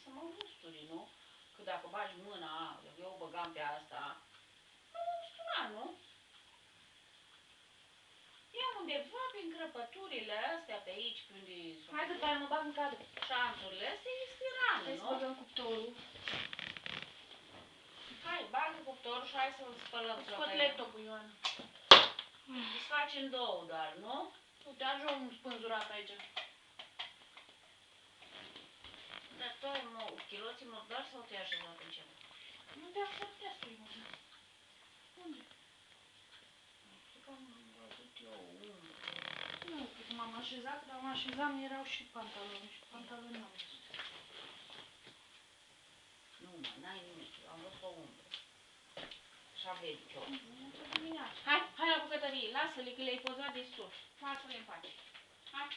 să mă musturi, nu? Că dacă bagi mâna, eu băgam pe asta, nu mă mustura, nu? E undeva prin crăpăturile astea pe aici, pe unde sunt. Hai că pe aia mă bag în cadru. Șanțurile astea este rană, Hai nu? să băgăm cuptorul. Hai, bagă cuptorul și hai să-l spălăm. Îți scot laptopul, Ioana. Îți facem două doar, nu? Uite, ajung un spânzurat aici. Dar tu ai chiloții murdari sau te-ai așezat în ceva? Nu te-am putea să Ioana. Unde? Cred că am văzut eu umbră. Nu, că m-am așezat, dar mă așezam, erau și pantaloni și pantaloni n-am văzut. Nu, mă, n-ai nimic, am văzut o umbră. Așa vede ce Hai, hai la bucătărie, lasă-le că le-ai pozat destul. Lasă-le în pace. Hai.